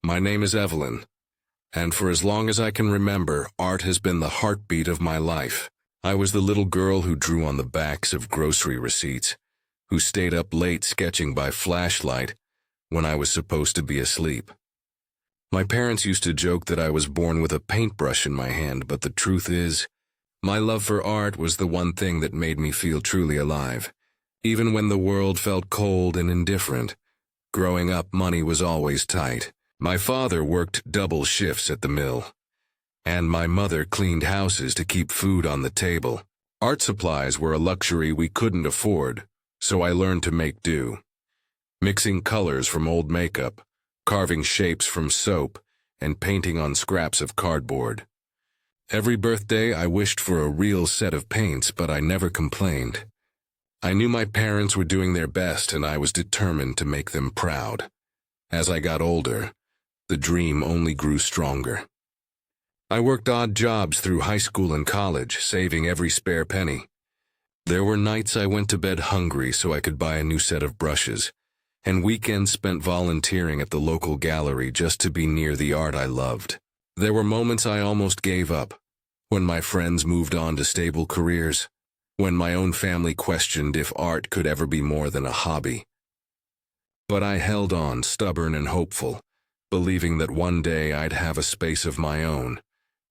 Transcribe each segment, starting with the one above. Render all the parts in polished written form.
My name is Evelyn, and for as long as I can remember, art has been the heartbeat of my life. I was the little girl who drew on the backs of grocery receipts, who stayed up late sketching by flashlight when I was supposed to be asleep. My parents used to joke that I was born with a paintbrush in my hand, but the truth is, my love for art was the one thing that made me feel truly alive. Even when the world felt cold and indifferent, growing up, money was always tight. My father worked double shifts at the mill, and my mother cleaned houses to keep food on the table. Art supplies were a luxury we couldn't afford, so I learned to make do. Mixing colors from old makeup, carving shapes from soap, and painting on scraps of cardboard. Every birthday I wished for a real set of paints, but I never complained. I knew my parents were doing their best, and I was determined to make them proud. As I got older, the dream only grew stronger. I worked odd jobs through high school and college, saving every spare penny. There were nights I went to bed hungry so I could buy a new set of brushes, and weekends spent volunteering at the local gallery just to be near the art I loved. There were moments I almost gave up, when my friends moved on to stable careers, when my own family questioned if art could ever be more than a hobby. But I held on, stubborn and hopeful, believing that one day I'd have a space of my own.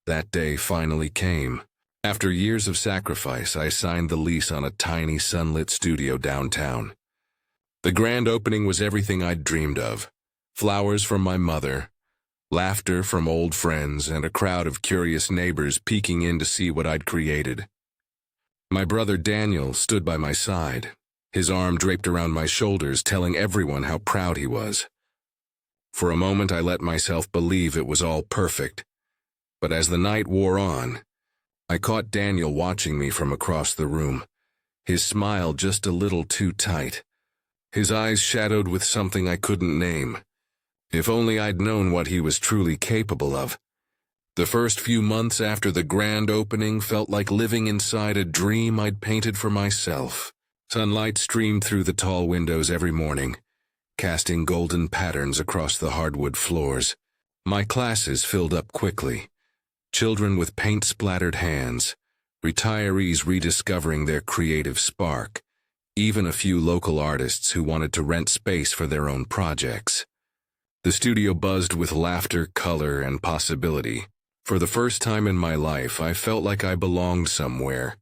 That day finally came. After years of sacrifice, I signed the lease on a tiny sunlit studio downtown. The grand opening was everything I'd dreamed of. Flowers from my mother, laughter from old friends, and a crowd of curious neighbors peeking in to see what I'd created. My brother Daniel stood by my side, his arm draped around my shoulders, telling everyone how proud he was. For a moment I let myself believe it was all perfect, but as the night wore on, I caught Daniel watching me from across the room, his smile just a little too tight, his eyes shadowed with something I couldn't name. If only I'd known what he was truly capable of. The first few months after the grand opening felt like living inside a dream I'd painted for myself. Sunlight streamed through the tall windows every morning, casting golden patterns across the hardwood floors. My classes filled up quickly. Children with paint-splattered hands, retirees rediscovering their creative spark, even a few local artists who wanted to rent space for their own projects. The studio buzzed with laughter, color, and possibility. For the first time in my life, I felt like I belonged somewhere,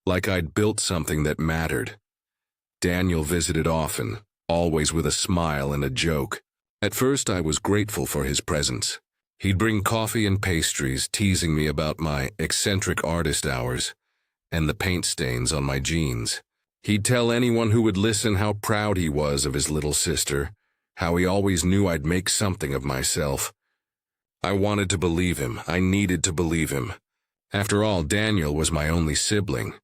like I'd built something that mattered. Daniel visited often, always with a smile and a joke. At first, I was grateful for his presence. He'd bring coffee and pastries, teasing me about my eccentric artist hours and the paint stains on my jeans. He'd tell anyone who would listen how proud he was of his little sister, how he always knew I'd make something of myself. I wanted to believe him. I needed to believe him. After all, Daniel was my only sibling,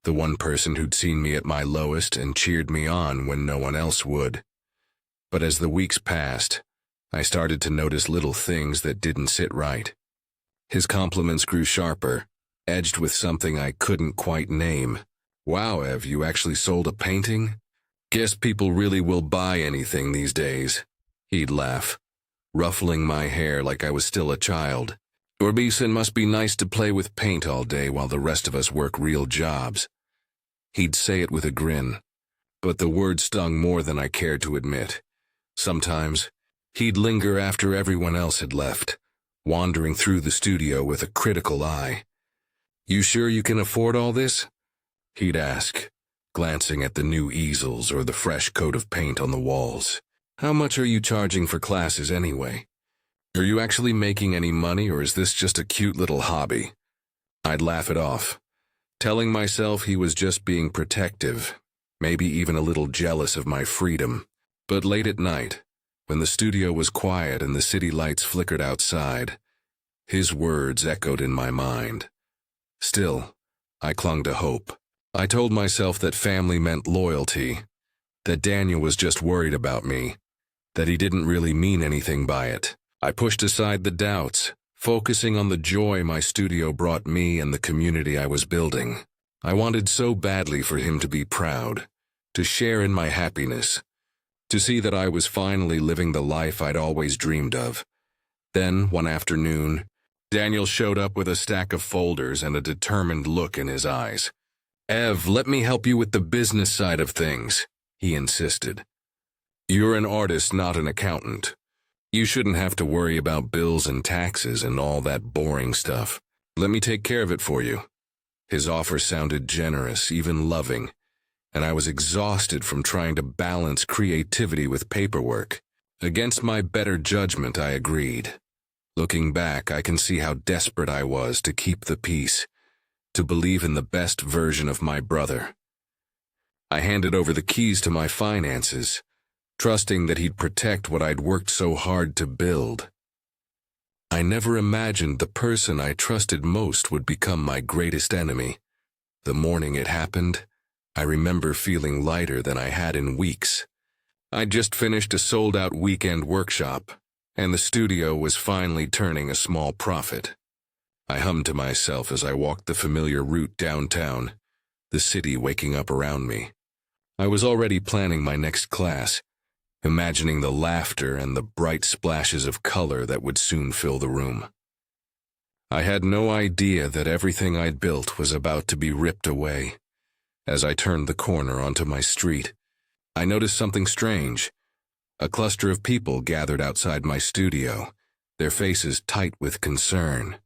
the one person who'd seen me at my lowest and cheered me on when no one else would. But as the weeks passed, I started to notice little things that didn't sit right. His compliments grew sharper, edged with something I couldn't quite name. "Wow, Ev, you actually sold a painting? Guess people really will buy anything these days," he'd laugh, ruffling my hair like I was still a child. "Orbison must be nice to play with paint all day while the rest of us work real jobs." He'd say it with a grin, but the word stung more than I cared to admit. Sometimes, he'd linger after everyone else had left, wandering through the studio with a critical eye. "You sure you can afford all this?" he'd ask, glancing at the new easels or the fresh coat of paint on the walls. "How much are you charging for classes anyway? Are you actually making any money, or is this just a cute little hobby?" I'd laugh it off, telling myself he was just being protective, maybe even a little jealous of my freedom. But late at night, when the studio was quiet and the city lights flickered outside, his words echoed in my mind. Still, I clung to hope. I told myself that family meant loyalty, that Daniel was just worried about me, that he didn't really mean anything by it. I pushed aside the doubts, focusing on the joy my studio brought me and the community I was building. I wanted so badly for him to be proud, to share in my happiness, to see that I was finally living the life I'd always dreamed of. Then, one afternoon, Daniel showed up with a stack of folders and a determined look in his eyes. "Ev, let me help you with the business side of things," he insisted. "You're an artist, not an accountant. You shouldn't have to worry about bills and taxes and all that boring stuff. Let me take care of it for you." His offer sounded generous, even loving, and I was exhausted from trying to balance creativity with paperwork. Against my better judgment, I agreed. Looking back, I can see how desperate I was to keep the peace, to believe in the best version of my brother. I handed over the keys to my finances, trusting that he'd protect what I'd worked so hard to build. I never imagined the person I trusted most would become my greatest enemy. The morning it happened, I remember feeling lighter than I had in weeks. I'd just finished a sold-out weekend workshop, and the studio was finally turning a small profit. I hummed to myself as I walked the familiar route downtown, the city waking up around me. I was already planning my next class, imagining the laughter and the bright splashes of color that would soon fill the room. I had no idea that everything I'd built was about to be ripped away. As I turned the corner onto my street, I noticed something strange. A cluster of people gathered outside my studio, their faces tight with concern.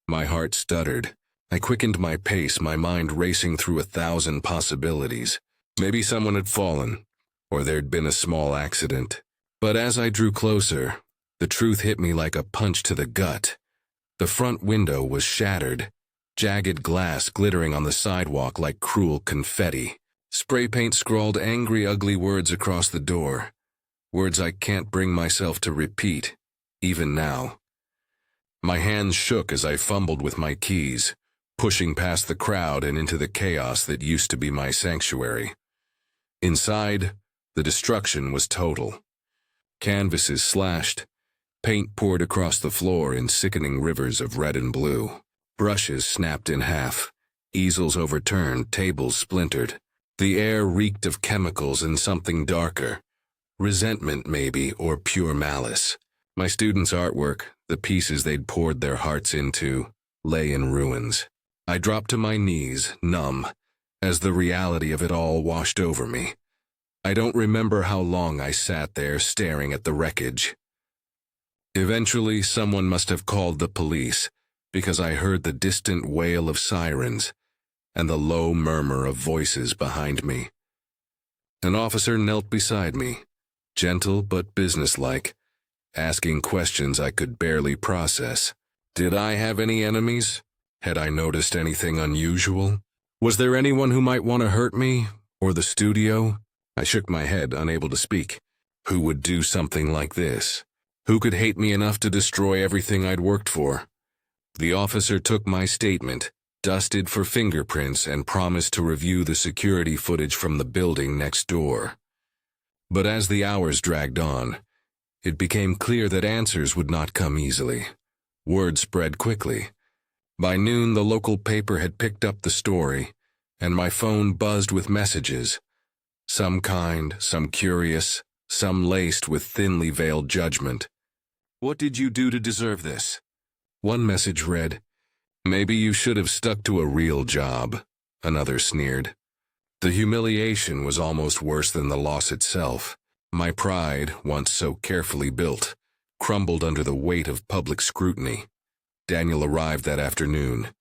My heart stuttered. I quickened my pace, my mind racing through 1,000 possibilities. Maybe someone had fallen, or there'd been a small accident. But as I drew closer, the truth hit me like a punch to the gut. The front window was shattered, jagged glass glittering on the sidewalk like cruel confetti. Spray paint scrawled angry, ugly words across the door. Words I can't bring myself to repeat, even now. My hands shook as I fumbled with my keys, pushing past the crowd and into the chaos that used to be my sanctuary. Inside, the destruction was total. Canvases slashed, paint poured across the floor in sickening rivers of red and blue. Brushes snapped in half, easels overturned, tables splintered. The air reeked of chemicals and something darker. Resentment, maybe, or pure malice. My students' artwork, the pieces they'd poured their hearts into, lay in ruins. I dropped to my knees, numb, as the reality of it all washed over me. I don't remember how long I sat there staring at the wreckage. Eventually, someone must have called the police, because I heard the distant wail of sirens and the low murmur of voices behind me. An officer knelt beside me, gentle but businesslike, asking questions I could barely process. Did I have any enemies? Had I noticed anything unusual? Was there anyone who might want to hurt me, or the studio? I shook my head, unable to speak. Who would do something like this? Who could hate me enough to destroy everything I'd worked for? The officer took my statement, dusted for fingerprints, and promised to review the security footage from the building next door. But as the hours dragged on, it became clear that answers would not come easily. Word spread quickly. By noon, the local paper had picked up the story, and my phone buzzed with messages. Some kind, some curious, some laced with thinly veiled judgment. "What did you do to deserve this?" One message read, "Maybe you should have stuck to a real job," another sneered. The humiliation was almost worse than the loss itself. My pride, once so carefully built, crumbled under the weight of public scrutiny. Daniel arrived that afternoon,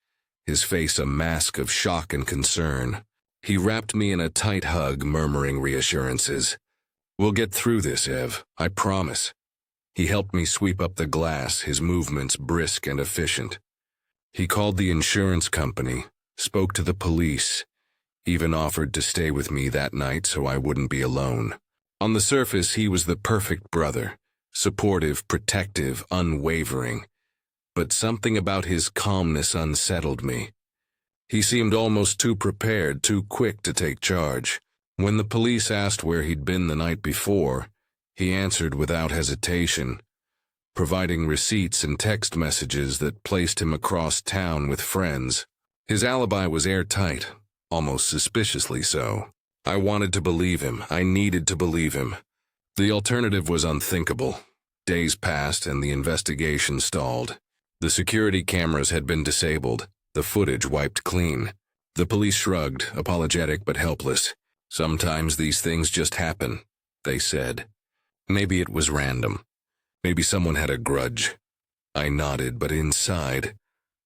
his face a mask of shock and concern. He wrapped me in a tight hug, murmuring reassurances. "We'll get through this, Ev, I promise." He helped me sweep up the glass, his movements brisk and efficient. He called the insurance company, spoke to the police, even offered to stay with me that night so I wouldn't be alone. On the surface, he was the perfect brother, supportive, protective, unwavering. But something about his calmness unsettled me. He seemed almost too prepared, too quick to take charge. When the police asked where he'd been the night before, he answered without hesitation, providing receipts and text messages that placed him across town with friends. His alibi was airtight, almost suspiciously so. I wanted to believe him. I needed to believe him. The alternative was unthinkable. Days passed and the investigation stalled. The security cameras had been disabled, the footage wiped clean. The police shrugged, apologetic but helpless. Sometimes these things just happen, they said. Maybe it was random. Maybe someone had a grudge. I nodded, but inside,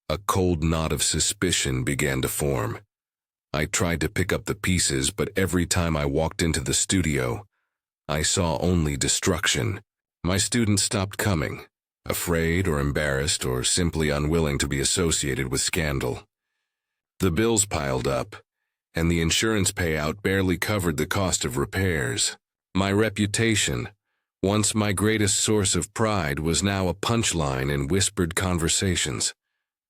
a cold knot of suspicion began to form. I tried to pick up the pieces, but every time I walked into the studio, I saw only destruction. My students stopped coming, afraid or embarrassed or simply unwilling to be associated with scandal. The bills piled up, and the insurance payout barely covered the cost of repairs. My reputation, once my greatest source of pride, was now a punchline in whispered conversations.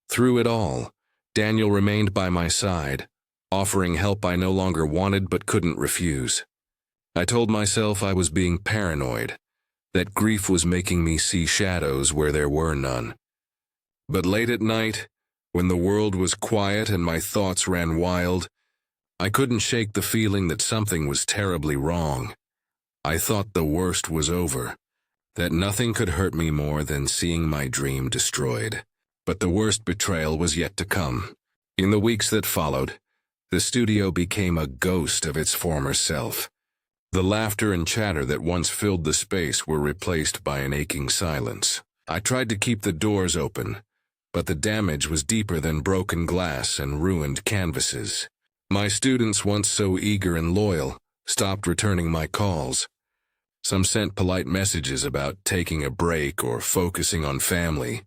Through it all, Daniel remained by my side, offering help I no longer wanted but couldn't refuse. I told myself I was being paranoid, that grief was making me see shadows where there were none. But late at night, when the world was quiet and my thoughts ran wild, I couldn't shake the feeling that something was terribly wrong. I thought the worst was over, that nothing could hurt me more than seeing my dream destroyed. But the worst betrayal was yet to come. In the weeks that followed, the studio became a ghost of its former self. The laughter and chatter that once filled the space were replaced by an aching silence. I tried to keep the doors open, but the damage was deeper than broken glass and ruined canvases. My students, once so eager and loyal, stopped returning my calls. Some sent polite messages about taking a break or focusing on family,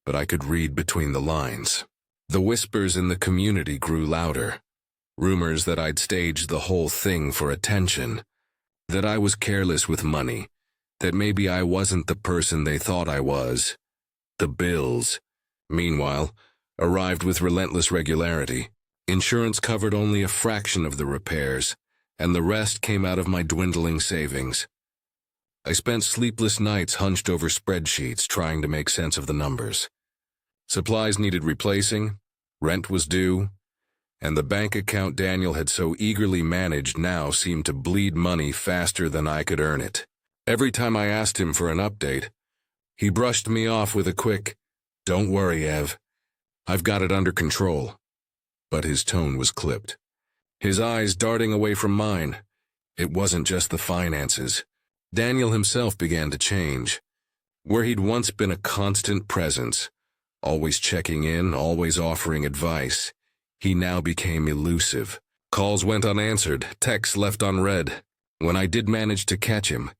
but I could read between the lines. The whispers in the community grew louder. Rumors that I'd staged the whole thing for attention, that I was careless with money, that maybe I wasn't the person they thought I was. The bills, meanwhile, arrived with relentless regularity. Insurance covered only a fraction of the repairs, and the rest came out of my dwindling savings. I spent sleepless nights hunched over spreadsheets trying to make sense of the numbers. Supplies needed replacing, rent was due, and the bank account Daniel had so eagerly managed now seemed to bleed money faster than I could earn it. Every time I asked him for an update, he brushed me off with a quick, "Don't worry, Ev. I've got it under control." But his tone was clipped, his eyes darting away from mine. It wasn't just the finances. Daniel himself began to change. Where he'd once been a constant presence, always checking in, always offering advice, he now became elusive. Calls went unanswered, texts left unread. When I did manage to catch him,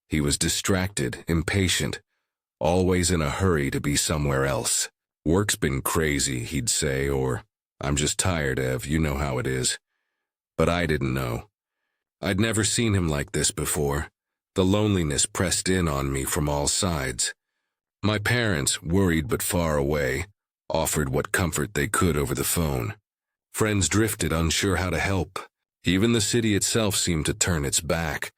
he was distracted, impatient, always in a hurry to be somewhere else. "Work's been crazy," he'd say, or, "I'm just tired, Ev, you know how it is." But I didn't know. I'd never seen him like this before. The loneliness pressed in on me from all sides. My parents, worried but far away, offered what comfort they could over the phone. Friends drifted, unsure how to help. Even the city itself seemed to turn its back,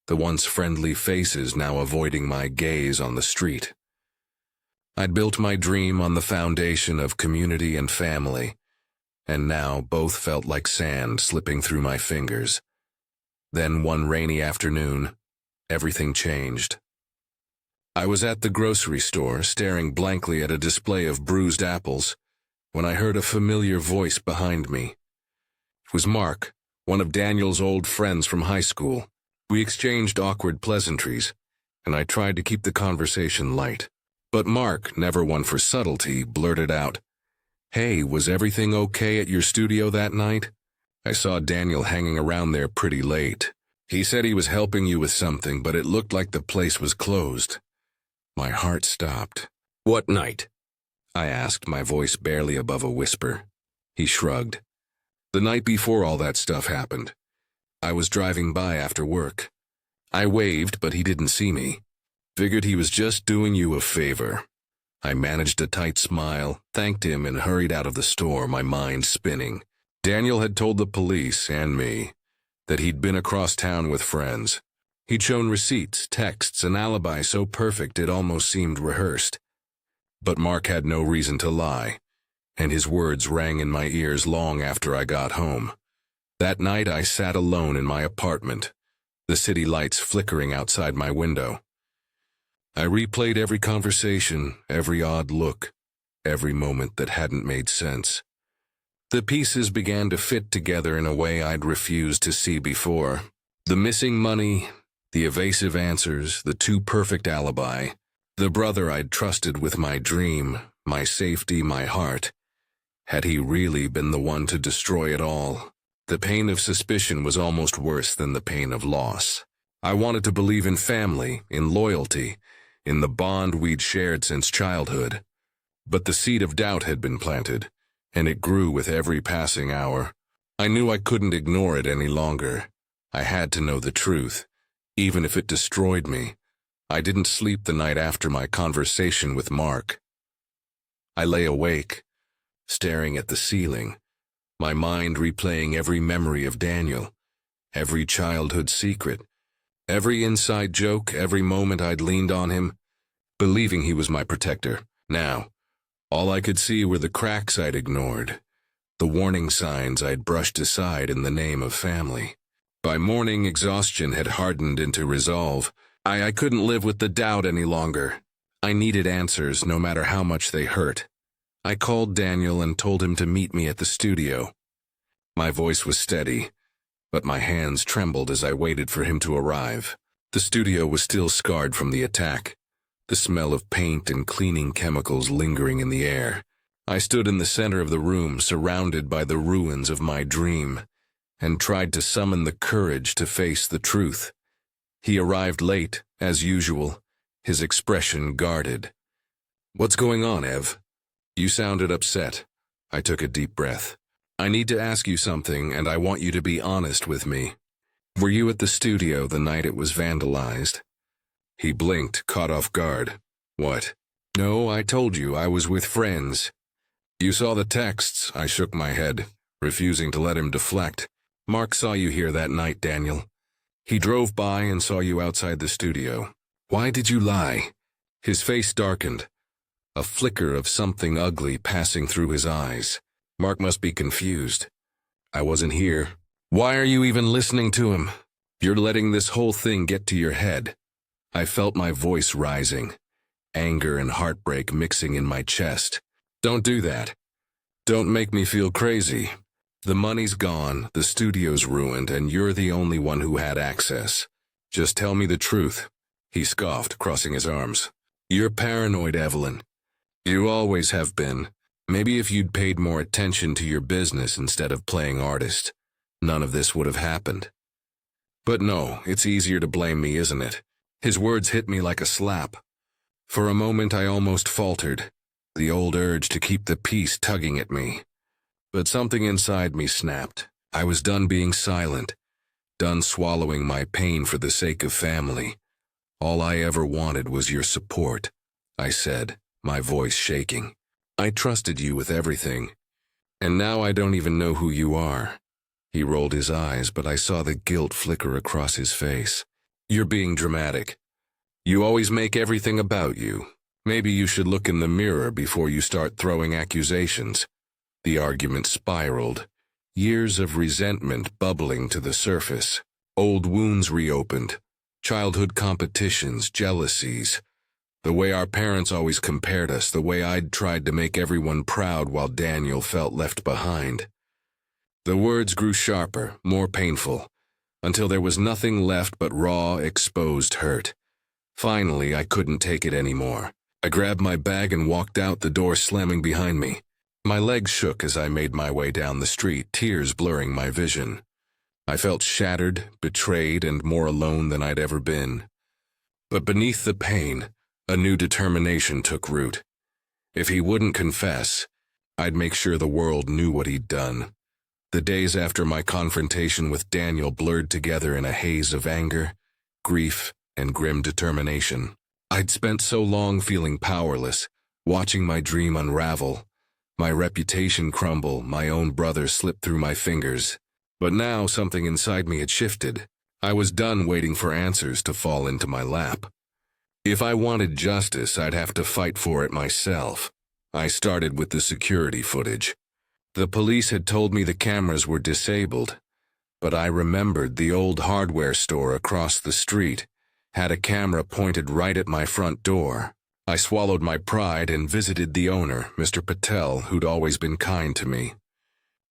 the once friendly faces now avoiding my gaze on the street. I'd built my dream on the foundation of community and family, and now both felt like sand slipping through my fingers. Then one rainy afternoon, everything changed. I was at the grocery store, staring blankly at a display of bruised apples, when I heard a familiar voice behind me. It was Mark, one of Daniel's old friends from high school. We exchanged awkward pleasantries, and I tried to keep the conversation light. But Mark, never one for subtlety, blurted out, "Hey, was everything okay at your studio that night? I saw Daniel hanging around there pretty late. He said he was helping you with something, but it looked like the place was closed." My heart stopped. "What night?" I asked, my voice barely above a whisper. He shrugged. "The night before all that stuff happened. I was driving by after work. I waved, but he didn't see me. Figured he was just doing you a favor." I managed a tight smile, thanked him, and hurried out of the store, my mind spinning. Daniel had told the police, and me, that he'd been across town with friends. He'd shown receipts, texts, an alibi so perfect it almost seemed rehearsed. But Mark had no reason to lie, and his words rang in my ears long after I got home. That night I sat alone in my apartment, the city lights flickering outside my window. I replayed every conversation, every odd look, every moment that hadn't made sense. The pieces began to fit together in a way I'd refused to see before. The missing money, the evasive answers, the too perfect alibi, the brother I'd trusted with my dream, my safety, my heart. Had he really been the one to destroy it all? The pain of suspicion was almost worse than the pain of loss. I wanted to believe in family, in loyalty, in the bond we'd shared since childhood. But the seed of doubt had been planted, and it grew with every passing hour. I knew I couldn't ignore it any longer. I had to know the truth, even if it destroyed me. I didn't sleep the night after my conversation with Mark. I lay awake, staring at the ceiling, my mind replaying every memory of Daniel, every childhood secret, every inside joke, every moment I'd leaned on him, believing he was my protector. Now, all I could see were the cracks I'd ignored, the warning signs I'd brushed aside in the name of family. By morning, exhaustion had hardened into resolve. I couldn't live with the doubt any longer. I needed answers, no matter how much they hurt. I called Daniel and told him to meet me at the studio. My voice was steady, but my hands trembled as I waited for him to arrive. The studio was still scarred from the attack, the smell of paint and cleaning chemicals lingering in the air. I stood in the center of the room, surrounded by the ruins of my dream, and tried to summon the courage to face the truth. He arrived late, as usual, his expression guarded. "What's going on, Ev? You sounded upset." I took a deep breath. "I need to ask you something, and I want you to be honest with me. Were you at the studio the night it was vandalized?" He blinked, caught off guard. "What?" "No, I told you I was with friends." "You saw the texts." I shook my head, refusing to let him deflect. "Mark saw you here that night, Daniel. He drove by and saw you outside the studio." "Why did you lie?" His face darkened, a flicker of something ugly passing through his eyes. "Mark must be confused. I wasn't here." "Why are you even listening to him? You're letting this whole thing get to your head." I felt my voice rising, anger and heartbreak mixing in my chest. "Don't do that. Don't make me feel crazy. The money's gone, the studio's ruined, and you're the only one who had access. Just tell me the truth." He scoffed, crossing his arms. "You're paranoid, Evelyn. You always have been. Maybe if you'd paid more attention to your business instead of playing artist, none of this would have happened." "But no, it's easier to blame me, isn't it?" His words hit me like a slap. For a moment I almost faltered, the old urge to keep the peace tugging at me. But something inside me snapped. I was done being silent, done swallowing my pain for the sake of family. "All I ever wanted was your support," I said, my voice shaking. "I trusted you with everything, and now I don't even know who you are." He rolled his eyes, but I saw the guilt flicker across his face. "You're being dramatic. You always make everything about you. Maybe you should look in the mirror before you start throwing accusations." The argument spiraled, years of resentment bubbling to the surface. Old wounds reopened, childhood competitions, jealousies, the way our parents always compared us, the way I'd tried to make everyone proud while Daniel felt left behind. The words grew sharper, more painful, until there was nothing left but raw, exposed hurt. Finally, I couldn't take it anymore. I grabbed my bag and walked out, the door slamming behind me. My legs shook as I made my way down the street, tears blurring my vision. I felt shattered, betrayed, and more alone than I'd ever been. But beneath the pain, a new determination took root. If he wouldn't confess, I'd make sure the world knew what he'd done. The days after my confrontation with Daniel blurred together in a haze of anger, grief, and grim determination. I'd spent so long feeling powerless, watching my dream unravel, my reputation crumble, my own brother slip through my fingers. But now something inside me had shifted. I was done waiting for answers to fall into my lap. If I wanted justice, I'd have to fight for it myself. I started with the security footage. The police had told me the cameras were disabled, but I remembered the old hardware store across the street, had a camera pointed right at my front door. I swallowed my pride and visited the owner, Mr. Patel, who'd always been kind to me.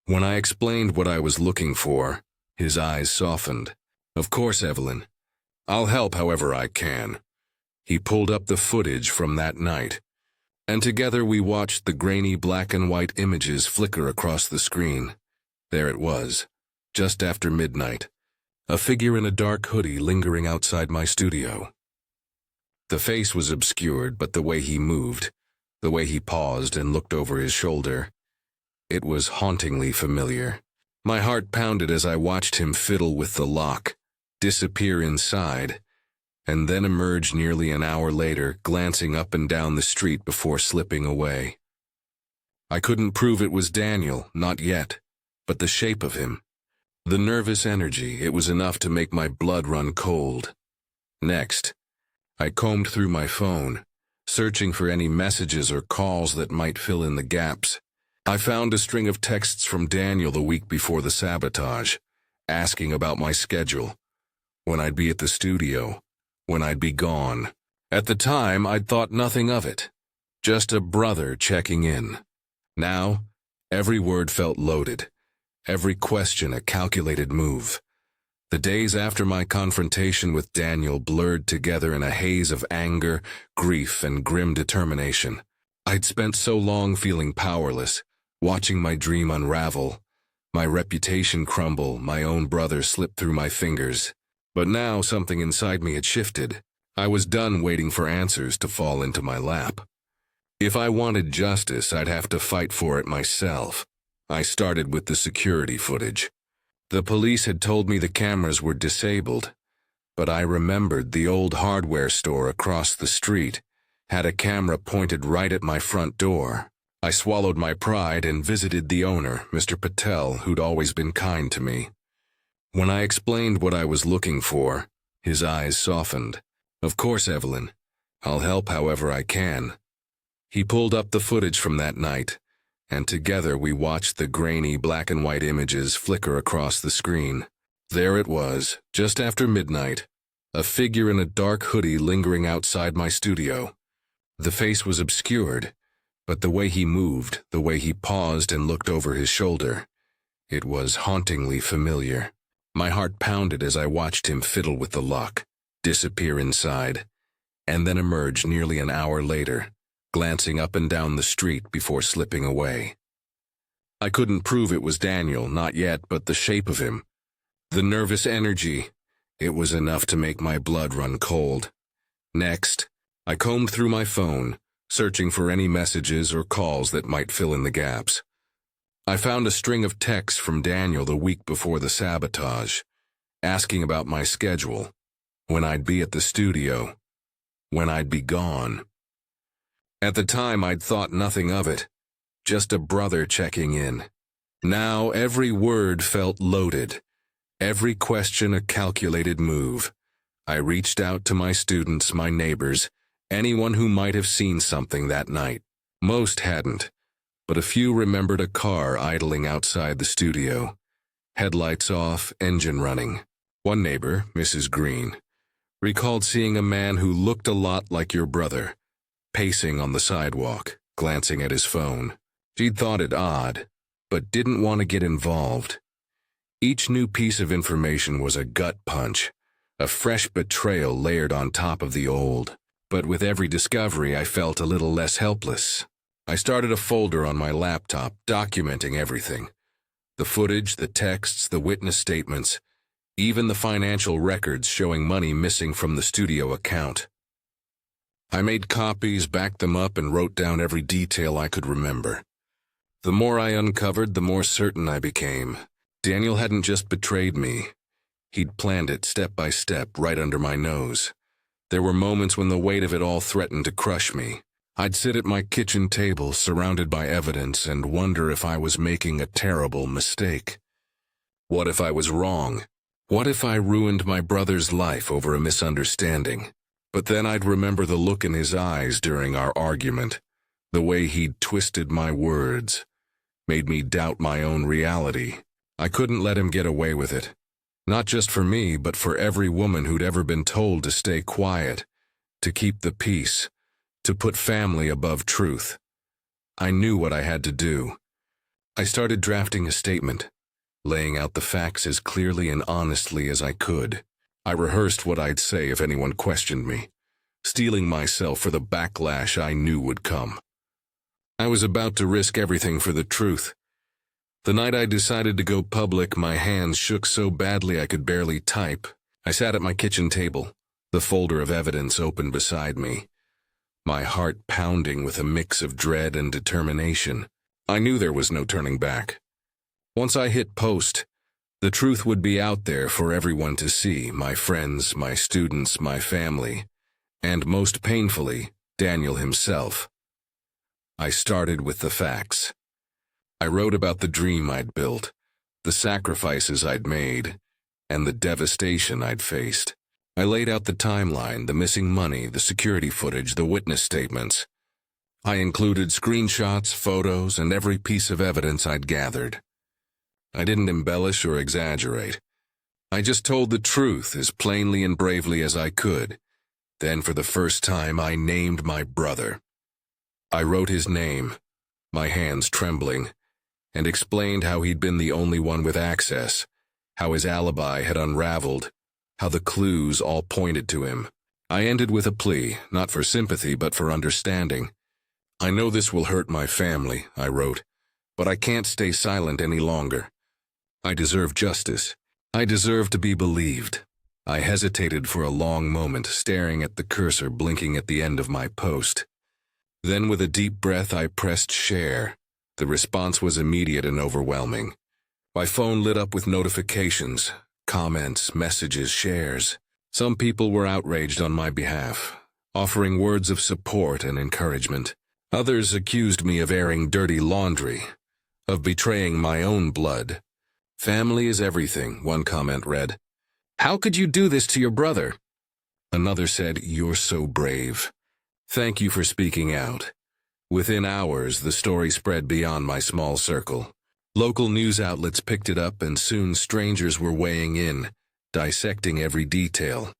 When I explained what I was looking for, his eyes softened. "Of course, Evelyn. I'll help however I can." He pulled up the footage from that night, and together we watched the grainy black and white images flicker across the screen. There it was, just after midnight, a figure in a dark hoodie lingering outside my studio. The face was obscured, but the way he moved, the way he paused and looked over his shoulder, it was hauntingly familiar. My heart pounded as I watched him fiddle with the lock, disappear inside, and then emerge nearly an hour later, glancing up and down the street before slipping away. I couldn't prove it was Daniel, not yet, but the shape of him, the nervous energy, it was enough to make my blood run cold. Next, I combed through my phone, searching for any messages or calls that might fill in the gaps. I found a string of texts from Daniel the week before the sabotage, asking about my schedule, when I'd be at the studio, when I'd be gone. At the time, I'd thought nothing of it, just a brother checking in. Now, every word felt loaded, every question a calculated move. The days after my confrontation with Daniel blurred together in a haze of anger, grief, and grim determination. I'd spent so long feeling powerless, watching my dream unravel, my reputation crumble, my own brother slip through my fingers. But now something inside me had shifted. I was done waiting for answers to fall into my lap. If I wanted justice, I'd have to fight for it myself. I started with the security footage. The police had told me the cameras were disabled, but I remembered the old hardware store across the street had a camera pointed right at my front door. I swallowed my pride and visited the owner, Mr. Patel, who'd always been kind to me. When I explained what I was looking for, his eyes softened. "Of course, Evelyn. I'll help however I can." He pulled up the footage from that night, and together we watched the grainy black and white images flicker across the screen. There it was, just after midnight, a figure in a dark hoodie lingering outside my studio. The face was obscured, but the way he moved, the way he paused and looked over his shoulder, it was hauntingly familiar. My heart pounded as I watched him fiddle with the lock, disappear inside, and then emerge nearly an hour later, glancing up and down the street before slipping away. I couldn't prove it was Daniel, not yet, but the shape of him, the nervous energy, it was enough to make my blood run cold. Next, I combed through my phone, searching for any messages or calls that might fill in the gaps. I found a string of texts from Daniel the week before the sabotage, asking about my schedule, when I'd be at the studio, when I'd be gone. At the time, I'd thought nothing of it, just a brother checking in. Now, every word felt loaded, every question a calculated move. I reached out to my students, my neighbors, anyone who might have seen something that night. Most hadn't, but a few remembered a car idling outside the studio, headlights off, engine running. One neighbor, Mrs. Green, recalled seeing a man who looked a lot like your brother, pacing on the sidewalk, glancing at his phone. She'd thought it odd, but didn't want to get involved. Each new piece of information was a gut punch, a fresh betrayal layered on top of the old. But with every discovery, I felt a little less helpless. I started a folder on my laptop, documenting everything. The footage, the texts, the witness statements, even the financial records showing money missing from the studio account. I made copies, backed them up, and wrote down every detail I could remember. The more I uncovered, the more certain I became. Daniel hadn't just betrayed me. He'd planned it step by step, right under my nose. There were moments when the weight of it all threatened to crush me. I'd sit at my kitchen table, surrounded by evidence, and wonder if I was making a terrible mistake. What if I was wrong? What if I ruined my brother's life over a misunderstanding? But then I'd remember the look in his eyes during our argument, the way he'd twisted my words, made me doubt my own reality. I couldn't let him get away with it. Not just for me, but for every woman who'd ever been told to stay quiet, to keep the peace, to put family above truth. I knew what I had to do. I started drafting a statement, laying out the facts as clearly and honestly as I could. I rehearsed what I'd say if anyone questioned me, steeling myself for the backlash I knew would come. I was about to risk everything for the truth. The night I decided to go public, my hands shook so badly I could barely type. I sat at my kitchen table, the folder of evidence open beside me, my heart pounding with a mix of dread and determination. I knew there was no turning back. Once I hit post, the truth would be out there for everyone to see, my friends, my students, my family, and most painfully, Daniel himself. I started with the facts. I wrote about the dream I'd built, the sacrifices I'd made, and the devastation I'd faced. I laid out the timeline, the missing money, the security footage, the witness statements. I included screenshots, photos, and every piece of evidence I'd gathered. I didn't embellish or exaggerate. I just told the truth as plainly and bravely as I could. Then, for the first time, I named my brother. I wrote his name, my hands trembling, and explained how he'd been the only one with access, how his alibi had unraveled, how the clues all pointed to him. I ended with a plea, not for sympathy but for understanding. I know this will hurt my family, I wrote, but I can't stay silent any longer. I deserve justice. I deserve to be believed. I hesitated for a long moment, staring at the cursor blinking at the end of my post. Then with a deep breath I pressed share. The response was immediate and overwhelming. My phone lit up with notifications, comments, messages, shares. Some people were outraged on my behalf, offering words of support and encouragement. Others accused me of airing dirty laundry, of betraying my own blood. "Family is everything," one comment read. "How could you do this to your brother?" Another said, "You're so brave. Thank you for speaking out." Within hours, the story spread beyond my small circle. Local news outlets picked it up, and soon strangers were weighing in, dissecting every detail.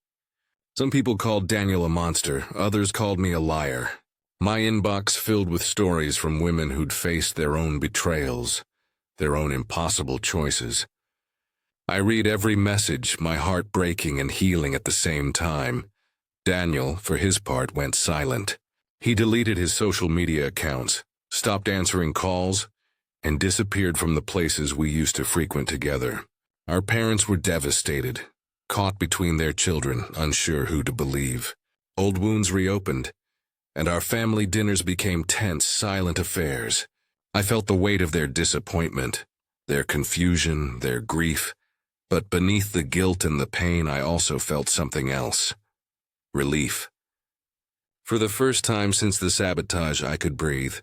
Some people called Daniel a monster, others called me a liar. My inbox filled with stories from women who'd faced their own betrayals, their own impossible choices. I read every message, my heart breaking and healing at the same time. Daniel, for his part, went silent. He deleted his social media accounts, stopped answering calls, and disappeared from the places we used to frequent together. Our parents were devastated, caught between their children, unsure who to believe. Old wounds reopened, and our family dinners became tense, silent affairs. I felt the weight of their disappointment, their confusion, their grief, but beneath the guilt and the pain I also felt something else. Relief. For the first time since the sabotage, I could breathe.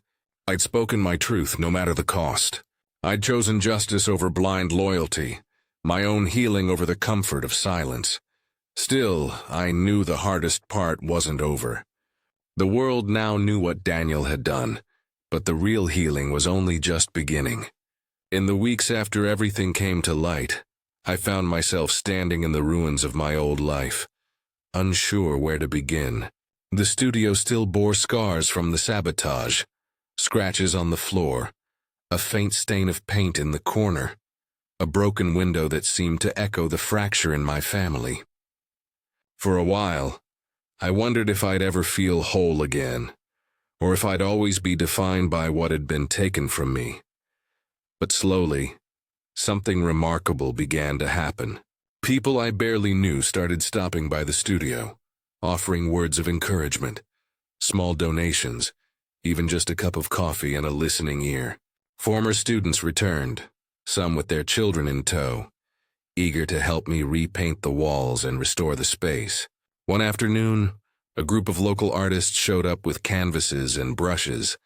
I'd spoken my truth, no matter the cost. I'd chosen justice over blind loyalty, my own healing over the comfort of silence. Still, I knew the hardest part wasn't over. The world now knew what Daniel had done, but the real healing was only just beginning. In the weeks after everything came to light, I found myself standing in the ruins of my old life, unsure where to begin. The studio still bore scars from the sabotage, scratches on the floor, a faint stain of paint in the corner, a broken window that seemed to echo the fracture in my family. For a while, I wondered if I'd ever feel whole again, or if I'd always be defined by what had been taken from me. But slowly, something remarkable began to happen. People I barely knew started stopping by the studio, offering words of encouragement, small donations, even just a cup of coffee and a listening ear. Former students returned, some with their children in tow, eager to help me repaint the walls and restore the space. One afternoon, a group of local artists showed up with canvases and brushes,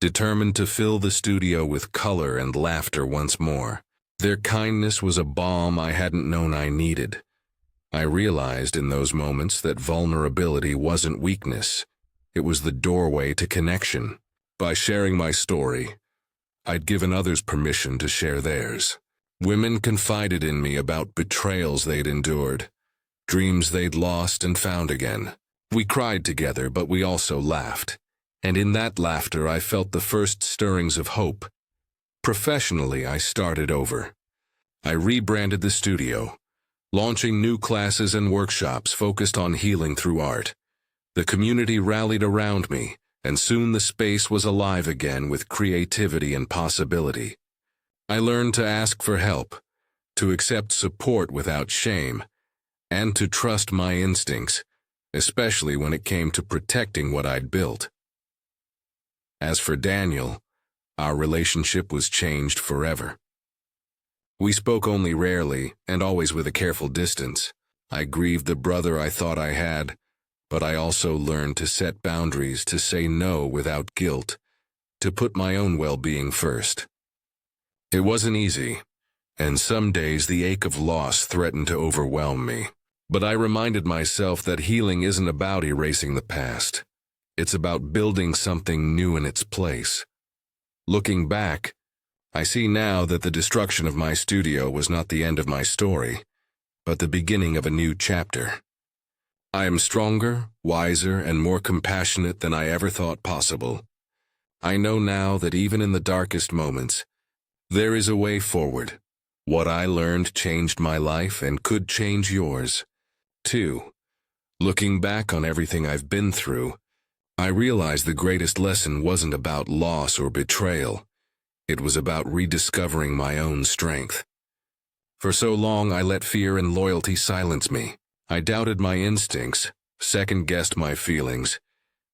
determined to fill the studio with color and laughter once more. Their kindness was a balm I hadn't known I needed. I realized in those moments that vulnerability wasn't weakness. It was the doorway to connection. By sharing my story, I'd given others permission to share theirs. Women confided in me about betrayals they'd endured, dreams they'd lost and found again. We cried together, but we also laughed. And in that laughter I felt the first stirrings of hope. Professionally, I started over. I rebranded the studio, launching new classes and workshops focused on healing through art. The community rallied around me, and soon the space was alive again with creativity and possibility. I learned to ask for help, to accept support without shame, and to trust my instincts, especially when it came to protecting what I'd built. As for Daniel, our relationship was changed forever. We spoke only rarely, and always with a careful distance. I grieved the brother I thought I had, but I also learned to set boundaries, to say no without guilt, to put my own well-being first. It wasn't easy, and some days the ache of loss threatened to overwhelm me. But I reminded myself that healing isn't about erasing the past. It's about building something new in its place. Looking back, I see now that the destruction of my studio was not the end of my story, but the beginning of a new chapter. I am stronger, wiser, and more compassionate than I ever thought possible. I know now that even in the darkest moments, there is a way forward. What I learned changed my life and could change yours, too. Looking back on everything I've been through, I realized the greatest lesson wasn't about loss or betrayal. It was about rediscovering my own strength. For so long, I let fear and loyalty silence me. I doubted my instincts, second-guessed my feelings,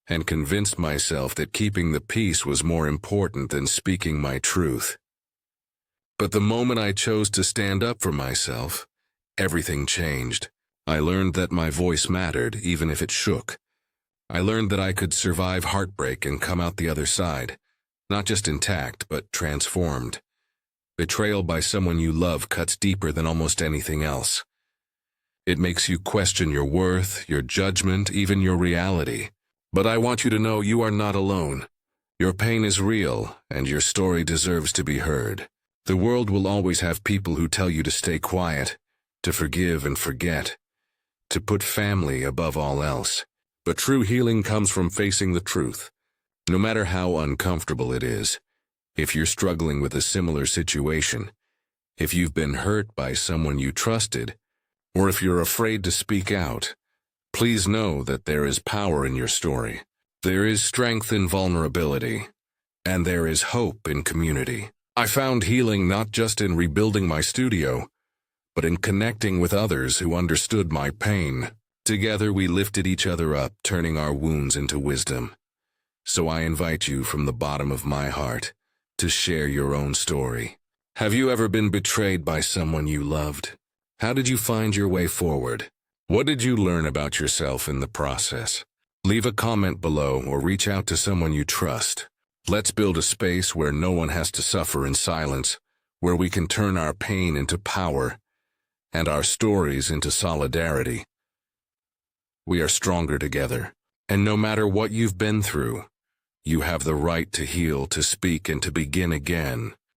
and convinced myself that keeping the peace was more important than speaking my truth. But the moment I chose to stand up for myself, everything changed. I learned that my voice mattered, even if it shook. I learned that I could survive heartbreak and come out the other side, not just intact, but transformed. Betrayal by someone you love cuts deeper than almost anything else. It makes you question your worth, your judgment, even your reality. But I want you to know you are not alone. Your pain is real, and your story deserves to be heard. The world will always have people who tell you to stay quiet, to forgive and forget, to put family above all else. But true healing comes from facing the truth, no matter how uncomfortable it is. If you're struggling with a similar situation, if you've been hurt by someone you trusted, or if you're afraid to speak out, please know that there is power in your story. There is strength in vulnerability, and there is hope in community. I found healing not just in rebuilding my studio, but in connecting with others who understood my pain. Together we lifted each other up, turning our wounds into wisdom. So I invite you from the bottom of my heart to share your own story. Have you ever been betrayed by someone you loved? How did you find your way forward? What did you learn about yourself in the process? Leave a comment below or reach out to someone you trust. Let's build a space where no one has to suffer in silence, where we can turn our pain into power and our stories into solidarity. We are stronger together, and no matter what you've been through, you have the right to heal, to speak, and to begin again.